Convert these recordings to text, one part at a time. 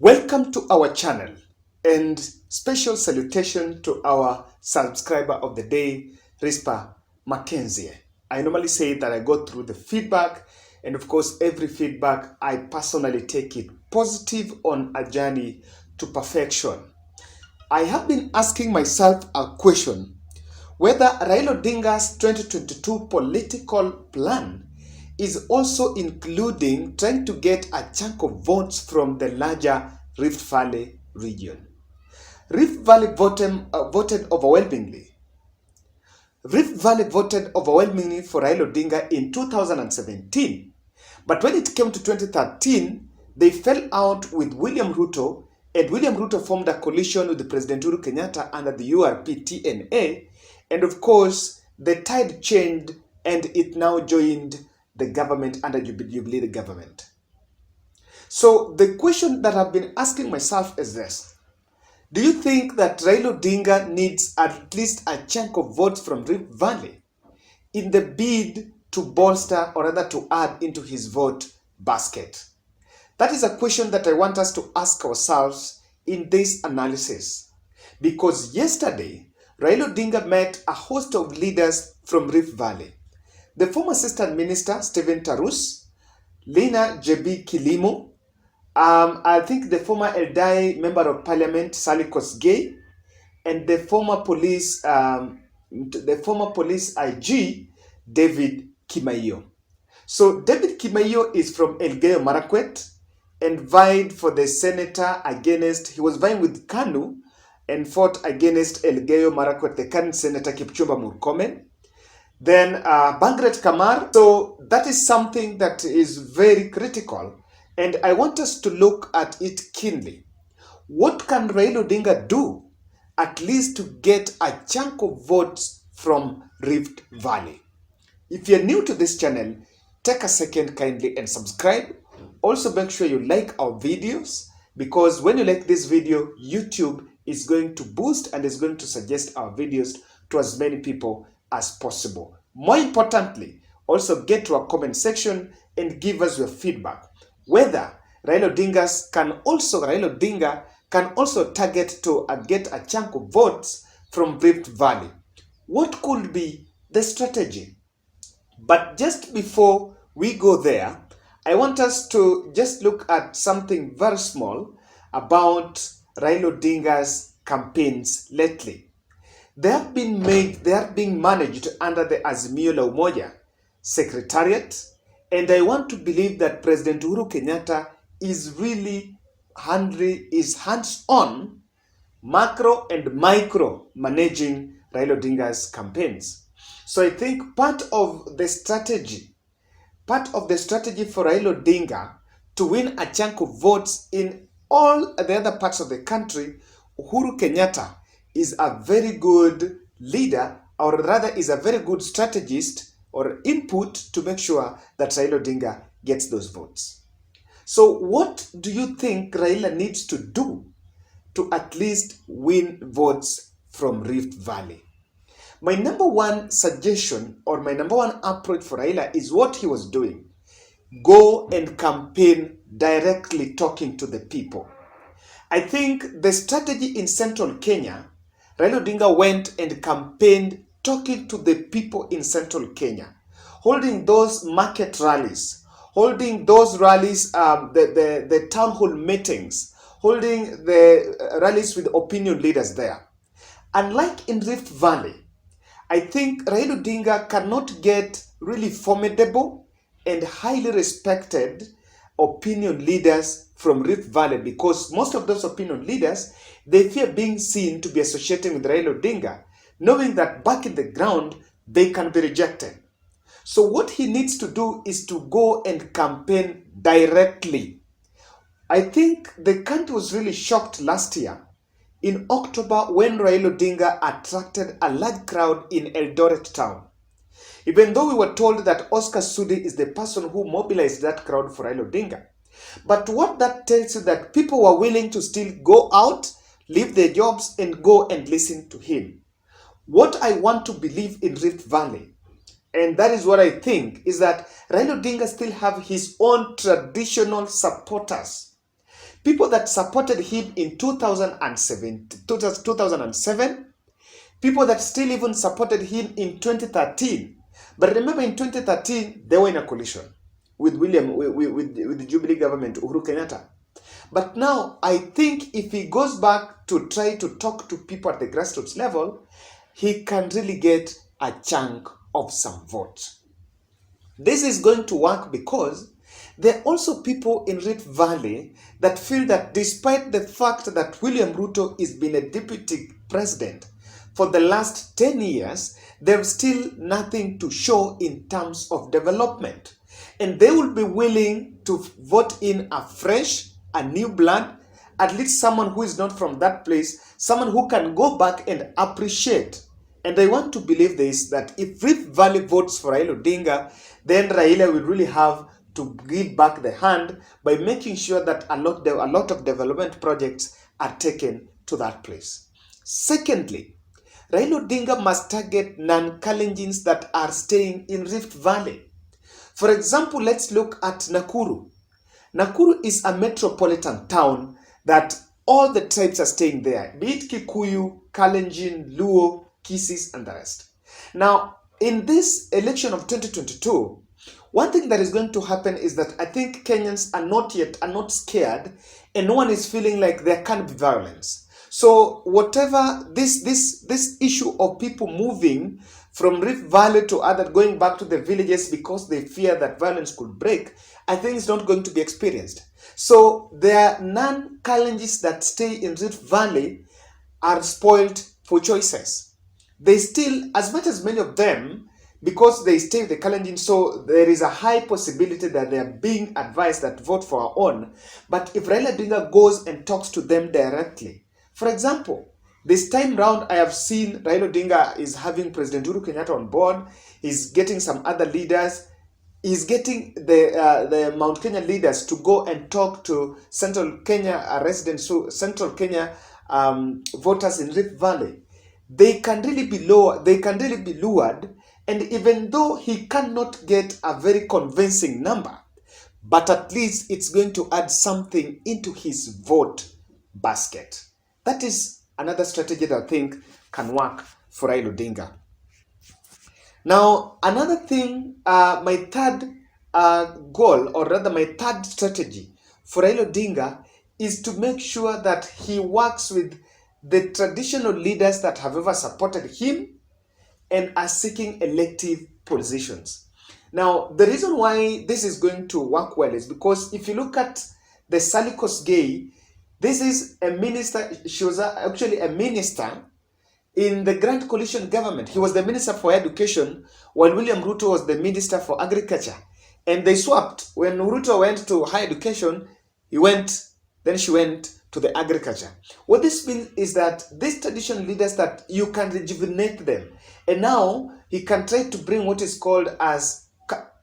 Welcome to our channel and special salutation to our subscriber of the day, Rispa Mackenzie. I normally say that I go through the feedback, and of course every feedback I personally take it positive on a journey to perfection. I have been asking myself a question whether Raila Odinga's 2022 political plan is also including trying to get a chunk of votes from the larger Rift Valley region. Rift Valley voted overwhelmingly. Rift Valley voted overwhelmingly for Raila Odinga in 2017. But when it came to 2013, they fell out with William Ruto, and William Ruto formed a coalition with President Uhuru Kenyatta under the URP-TNA, and of course, the tide changed and it now joined the government under Jubilee government. So the question that I've been asking myself is this. Do you think that Raila Odinga needs at least a chunk of votes from Rift Valley in the bid to bolster or rather to add into his vote basket? That is a question that I want us to ask ourselves in this analysis. Because yesterday, Raila Odinga met a host of leaders from Rift Valley. The former Assistant Minister, Stephen Tarus, Lina Jebi Kilimo, I think the former Eldai Member of Parliament, Sally Kosgei, and the former police IG, David Kimaiyo. So David Kimaiyo is from Elgeyo Marakwet and vied for the senator he was vying with Kanu and fought against Elgeyo Marakwet, the current senator Kipchumba Murkomen. Then Bangret Kamar. So that is something that is very critical. And I want us to look at it keenly. What can Raila Odinga do at least to get a chunk of votes from Rift Valley? If you're new to this channel, take a second kindly and subscribe. Also make sure you like our videos, because when you like this video, YouTube is going to boost and is going to suggest our videos to as many people as possible. More importantly, also get to our comment section and give us your feedback. Whether Raila Odinga can also target to get a chunk of votes from Rift Valley. What could be the strategy? But just before we go there, I want us to just look at something very small about Raila Odinga's campaigns lately. They are being managed under the Azimio la Umoja Secretariat. And I want to believe that President Uhuru Kenyatta is really hands-on, macro and micro managing Raila Odinga's campaigns. So I think part of the strategy for Raila Odinga to win a chunk of votes in all the other parts of the country, Uhuru Kenyatta is a very good leader, or rather is a very good strategist or input to make sure that Raila Odinga gets those votes. So what do you think Raila needs to do to at least win votes from Rift Valley? My number one suggestion or my number one approach for Raila is what he was doing. Go and campaign directly talking to the people. I think the strategy in central Kenya, Raila Odinga went and campaigned talking to the people in central Kenya, holding those market rallies, holding those rallies, the town hall meetings, holding the rallies with opinion leaders there. Unlike in Rift Valley, I think Raila Odinga cannot get really formidable and highly respected opinion leaders from Rift Valley, because most of those opinion leaders, they fear being seen to be associating with Raila Odinga, knowing that back in the ground, they can be rejected. So what he needs to do is to go and campaign directly. I think the country was really shocked last year in October when Raila Odinga attracted a large crowd in Eldoret town. Even though we were told that Oscar Sudi is the person who mobilized that crowd for Raila Odinga. But what that tells you that people were willing to still go out, leave their jobs and go and listen to him. What I want to believe in Rift Valley, and that is what I think, is that Raila Odinga still have his own traditional supporters. People that supported him in 2007, people that still even supported him in 2013. But remember, in 2013, they were in a coalition with the Jubilee government, Uhuru Kenyatta. But now, I think if he goes back to try to talk to people at the grassroots level, he can really get a chunk of some votes. This is going to work because there are also people in Rift Valley that feel that despite the fact that William Ruto has been a deputy president for the last 10 years, there's still nothing to show in terms of development. And they will be willing to vote in a new blood, at least someone who is not from that place, someone who can go back and appreciate. And I want to believe this, that if Rift Valley votes for Raila Odinga, then Raila will really have to give back the hand by making sure that a lot of development projects are taken to that place. Secondly, Raila Odinga must target non-Kalenjins that are staying in Rift Valley. For example, let's look at Nakuru. Nakuru is a metropolitan town that all the tribes are staying there, be it Kikuyu, Kalenjin, Luo, Kisis, and the rest. Now, in this election of 2022, one thing that is going to happen is that I think Kenyans are not scared, and no one is feeling like there can be violence. So whatever this issue of people moving from Rift Valley to going back to the villages because they fear that violence could break, I think it's not going to be experienced. So there non-Kalenjins that stay in Rift Valley are spoiled for choices. They still, as much as many of them, because they stay with the Kalenjin, so there is a high possibility that they are being advised that vote for our own. But if Raila Odinga goes and talks to them directly, for example, this time round I have seen Raila Odinga is having President Uhuru Kenyatta on board. He's getting some other leaders. He's getting the Mount Kenya leaders to go and talk to Central Kenya residents, so Central Kenya voters in Rift Valley. They can really be lured, and even though he cannot get a very convincing number, but at least it's going to add something into his vote basket. That is another strategy that I think can work for Raila Odinga. Now, another thing, my third goal, or rather my third strategy for Raila Odinga is to make sure that he works with the traditional leaders that have ever supported him and are seeking elective positions. Now, the reason why this is going to work well is because if you look at the Salikos Gay, this is a minister. She was actually a minister in the Grand Coalition government. He was the minister for education while William Ruto was the minister for agriculture. And they swapped. When Ruto went to higher education, then she went to the agriculture. What this means is that these traditional leaders, that you can rejuvenate them. And now he can try to bring what is called as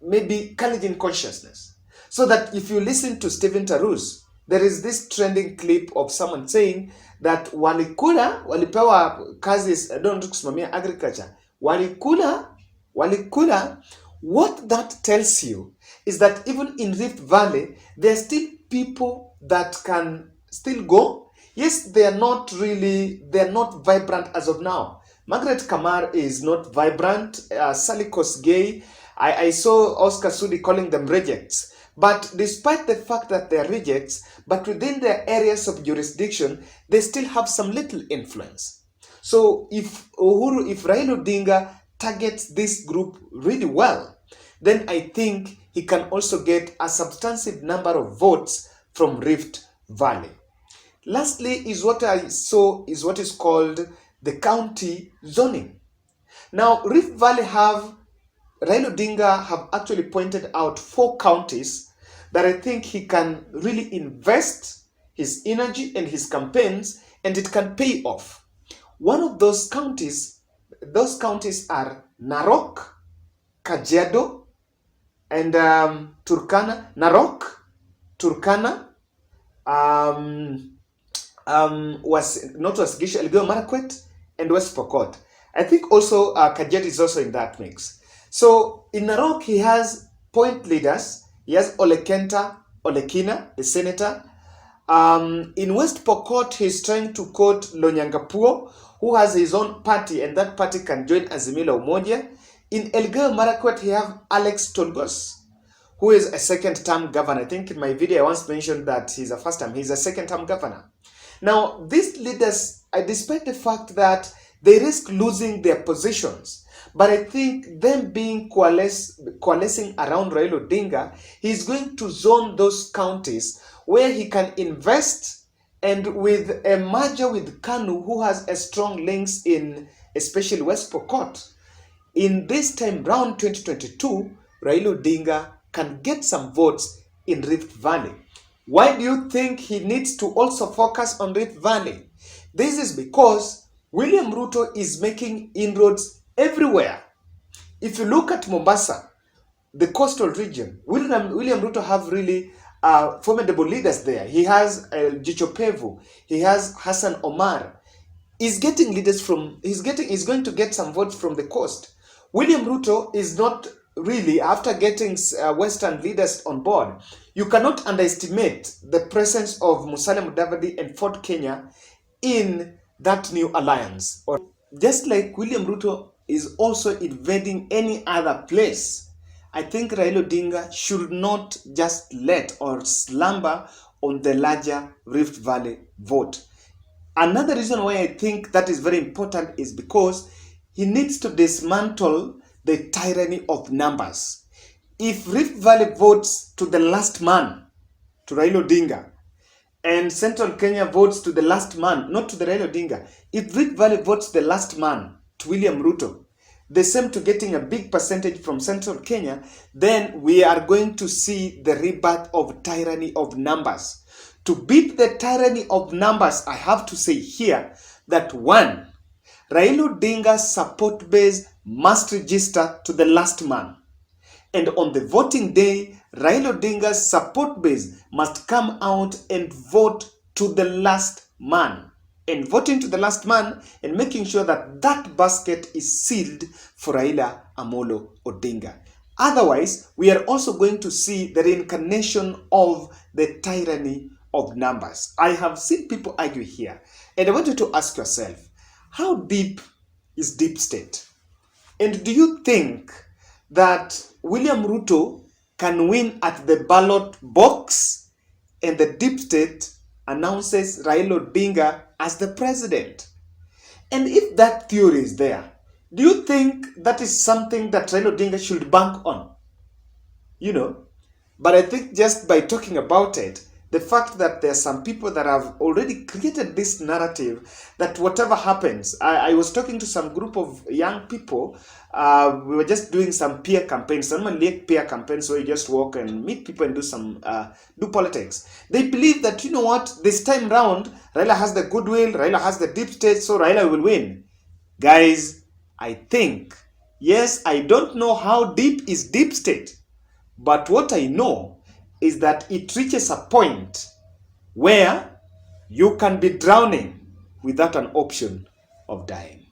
maybe Kalenjin consciousness. So that if you listen to Stephen Tarus, there is this trending clip of someone saying that walipewa kazi don't kusimamia agriculture. Walikula. What that tells you is that even in Rift Valley, there are still people that can still go. Yes, they are not vibrant as of now. Margaret Kamar is not vibrant. Salikos Gay, I saw Oscar Sudi calling them rejects. But despite the fact that they are rejects, but within their areas of jurisdiction, they still have some little influence. So if Raila Odinga targets this group really well, then I think he can also get a substantive number of votes from Rift Valley. Lastly is what I saw is what is called the county zoning. Now, Rift Valley Raila Odinga have actually pointed out 4 counties that I think he can really invest his energy and his campaigns, and it can pay off. One of those counties are Narok, Kajiado, and Turkana. Narok, Turkana, Elgeyo Marakwet, and West Pokot. I think also Kajiado is also in that mix. So in Narok, he has point leaders. He has Olekina, the senator, In West Pokot, he's trying to quote Lonyangapuo, who has his own party, and that party can join Azimio la Umoja. In Elgeyo Marakwet, he have Alex Tolgos, who is a second-term governor. I think in my video I once mentioned that he's a first-term. He's a second-term governor. Now, these leaders, despite the fact that they risk losing their positions, but I think them being coalescing around Raila Odinga, he's going to zone those counties where he can invest, and with a merger with KANU, who has a strong links in especially West Pokot, in this time round 2022, Raila Odinga can get some votes in Rift Valley. Why do you think he needs to also focus on Rift Valley? This is because William Ruto is making inroads everywhere. If you look at Mombasa, the coastal region, William Ruto have really formidable leaders there. He has Jicho Pevu, he has Hassan Omar. He's getting leaders from, he's going to get some votes from the coast. William Ruto is not really, after getting Western leaders on board, you cannot underestimate the presence of Musalia Mudavadi and Ford Kenya in that new alliance. Or just like William Ruto is also invading any other place, I think Raila Odinga should not just let or slumber on the larger Rift Valley vote. Another reason why I think that is very important is because he needs to dismantle the tyranny of numbers. If Rift Valley votes to the last man, to Raila Odinga, and Central Kenya votes to the last man, not to the Raila Odinga, if Rift Valley votes the last man, to William Ruto, the same to getting a big percentage from Central Kenya, then we are going to see the rebirth of tyranny of numbers. To beat the tyranny of numbers, I have to say here that one, Raila Odinga's support base must register to the last man. And on the voting day, Raila Odinga's support base must come out and vote to the last man. And voting to the last man and making sure that that basket is sealed for Raila Amolo Odinga. Otherwise, we are also going to see the reincarnation of the tyranny of numbers. I have seen people argue here, and I want you to ask yourself, how deep is deep state? And do you think that William Ruto can win at the ballot box and the deep state announces Raila Odinga as the president? And if that theory is there, do you think that is something that Raila Odinga should bank on? You know, but I think just by talking about it, the fact that there are some people that have already created this narrative that whatever happens, I was talking to some group of young people, we were just doing some peer campaigns, some like peer campaigns where you just walk and meet people and do some, do politics. They believe that, you know what, this time round, Raila has the goodwill, Raila has the deep state, so Raila will win. Guys, I think, yes, I don't know how deep is deep state, but what I know is that it reaches a point where you can be drowning without an option of dying.